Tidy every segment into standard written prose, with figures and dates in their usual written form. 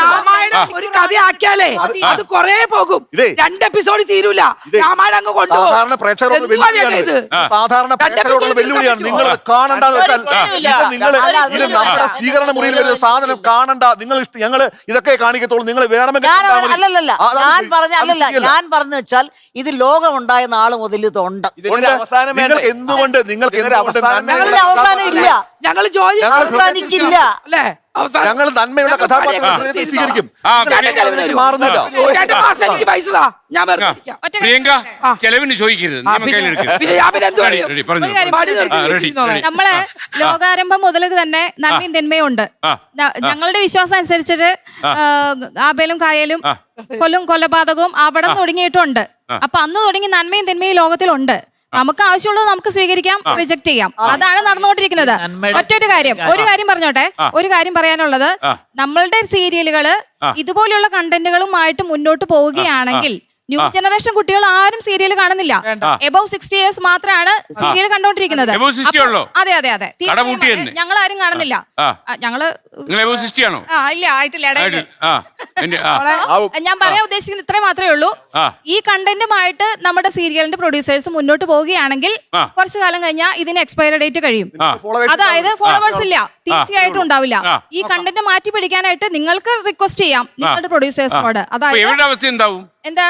രാമായണം ഒരു കഥയാക്കിയാലേ അത് കൊറേ പോകും. 2 എപ്പിസോഡ് തീരൂല. രാമായണം അങ്ങ് കൊണ്ടുപോകും. സാധാരണ പ്രേക്ഷകരോടുള്ള വെല്ലുവിളിയാണ്. നിങ്ങൾ കാണണ്ടെന്ന് വെച്ചാൽ നിങ്ങൾ ഇത് നമ്മുടെ സ്വീകരണ മുറിയിൽ വരുന്ന സാധനം കാണണ്ട, നിങ്ങൾ ഞങ്ങള് ഇതൊക്കെ കാണിക്കത്തോളൂ, നിങ്ങൾ വേണമെങ്കിൽ ഞാൻ പറഞ്ഞു വെച്ചാൽ ഇത് ലോകം ഉണ്ടായ നാള് മുതൽ ഇതുണ്ട്. എന്തുകൊണ്ട് നിങ്ങൾക്ക് അവസാനം ഇല്ല, ഞങ്ങൾ ജോലി അവസാനിക്കില്ല അല്ലേ? ഞങ്ങൾ നന്മയുള്ള കഥാപാത്രങ്ങളെ സ്വീകരിക്കും. മാറുന്നില്ല. പ്രിയങ്ക ചെലവിന് ചോദിക്കരുത്. നമ്മള് ലോകാരംഭം മുതൽ തന്നെ നന്മയും തിന്മയും ഉണ്ട്. ഞങ്ങളുടെ വിശ്വാസം അനുസരിച്ചിട്ട് ആബേലും കായലും കൊലപാതകവും അവിടെ തുടങ്ങിയിട്ടുണ്ട്. അപ്പൊ അന്ന് തുടങ്ങി നന്മയും തിന്മയും ലോകത്തിലുണ്ട്. നമുക്ക് ആവശ്യമുള്ളത് നമുക്ക് സ്വീകരിക്കാം, റിജക്ട് ചെയ്യാം. അതാണ് നടന്നുകൊണ്ടിരിക്കുന്നത്. ഒരു കാര്യം പറഞ്ഞോട്ടെ. ഒരു കാര്യം പറയാനുള്ളത്, നമ്മളുടെ സീരിയലുകള് ഇതുപോലെയുള്ള കണ്ടന്റുകളുമായിട്ട് മുന്നോട്ട് പോവുകയാണെങ്കിൽ ന്യൂ ജനറേഷൻ കുട്ടികൾ ആരും സീരിയൽ കാണുന്നില്ല. എബവ് 60 years മാത്രമാണ് സീരിയൽ കണ്ടോണ്ടിരിക്കുന്നത്. അതെ അതെ അതെ, ഞങ്ങൾ ആരും കാണുന്നില്ല. ഞങ്ങള് ഇല്ല, ആയിട്ടില്ല. ഞാൻ പറയാൻ ഉദ്ദേശിക്കുന്നത് ഇത്രേ മാത്രമേ ഉള്ളൂ. ഈ കണ്ടന്റുമായിട്ട് നമ്മുടെ സീരിയലിന്റെ പ്രൊഡ്യൂസേഴ്സ് മുന്നോട്ട് പോവുകയാണെങ്കിൽ കുറച്ചു കാലം കഴിഞ്ഞാൽ ഇതിന് എക്സ്പയറി ഡേറ്റ് കഴിയും. അതായത് ഫോളോവേഴ്സ് ഇല്ല, തീർച്ചയായിട്ടും ഉണ്ടാവില്ല. ഈ കണ്ടന്റ് മാറ്റി പിടിക്കാനായിട്ട് നിങ്ങൾക്ക് റിക്വസ്റ്റ് ചെയ്യാം നിങ്ങളുടെ പ്രൊഡ്യൂസേഴ്സിനോട്. അതായത് എന്താ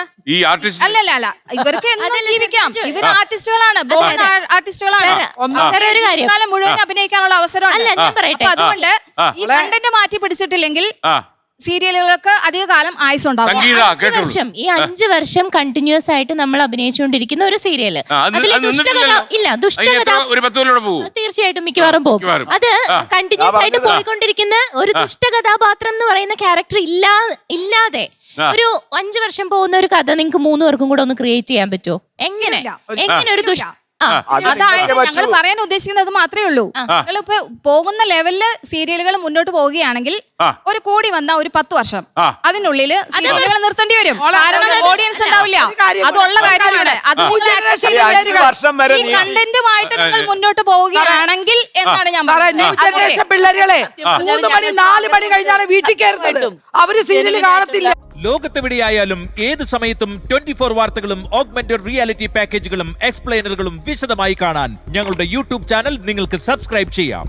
അല്ല ഇവർക്ക് എന്നും ജീവിക്കാം. ഇവർ ആർട്ടിസ്റ്റുകളാണ്, ബോൺ ആർട്ടിസ്റ്റുകളാണ്. കാലം മുഴുവൻ അഭിനയിക്കാനുള്ള അവസരമാണ്. അതുകൊണ്ട് ഈ കണ്ടന്റ് മാറ്റി പിടിച്ചിട്ടില്ലെങ്കിൽ സീരിയലുകൾക്ക് അധിക കാലം ആയുസ് ഉണ്ടാവും. ഈ 5 വർഷം കണ്ടിന്യൂസ് ആയിട്ട് നമ്മൾ അഭിനയിച്ചുകൊണ്ടിരിക്കുന്ന ഒരു സീരിയല്, തീർച്ചയായിട്ടും മിക്കവാറും പോകും. അത് കണ്ടിന്യൂസ് ആയിട്ട് പോയിക്കൊണ്ടിരിക്കുന്ന ഒരു ദുഷ്ടകഥാപാത്രം എന്ന് പറയുന്ന ക്യാരക്ടർ ഇല്ലാതെ ഒരു 5 വർഷം പോകുന്ന ഒരു കഥ നിങ്ങൾക്ക് 3 പേർക്കും കൂടെ ഒന്ന് ക്രിയേറ്റ് ചെയ്യാൻ പറ്റുമോ? എങ്ങനെ ഒരു അതായത് ഞങ്ങൾ പറയാൻ ഉദ്ദേശിക്കുന്നത് മാത്രമേ ഉള്ളൂ. നിങ്ങൾ ഇപ്പൊ പോകുന്ന ലെവലില് സീരിയലുകൾ മുന്നോട്ട് പോവുകയാണെങ്കിൽ ഒരു കോടി വന്ന ഒരു 10 വർഷം അതിനുള്ളിൽ സീരിയലുകൾ നിർത്തേണ്ടി വരും. കാരണം ഓഡിയൻസ് ഉണ്ടാവില്ല. അതുള്ള കാര്യമാണ്. ഈ കണ്ടന്റുമായിട്ട് നിങ്ങൾ മുന്നോട്ട് പോവുകയാണെങ്കിൽ എന്നാണ് ഞാൻ പറയുന്നത്. പിള്ളേരുകളെ 3 മണി 4 മണി കഴിഞ്ഞാണ് വീട്ടിൽ കയറുന്നത്. അവര് സീരിയൽ കാണത്തില്ല. ലോകത്തെവിടെയായാലും ഏത് സമയത്തും 24 വാർത്തകളും ഓഗ്മെന്റഡ് റിയാലിറ്റി പാക്കേജുകളും എക്സ്പ്ലെയിനറുകളും വിശദമായി കാണാൻ ഞങ്ങളുടെ യൂട്യൂബ് ചാനൽ നിങ്ങൾക്ക് സബ്സ്ക്രൈബ് ചെയ്യാം.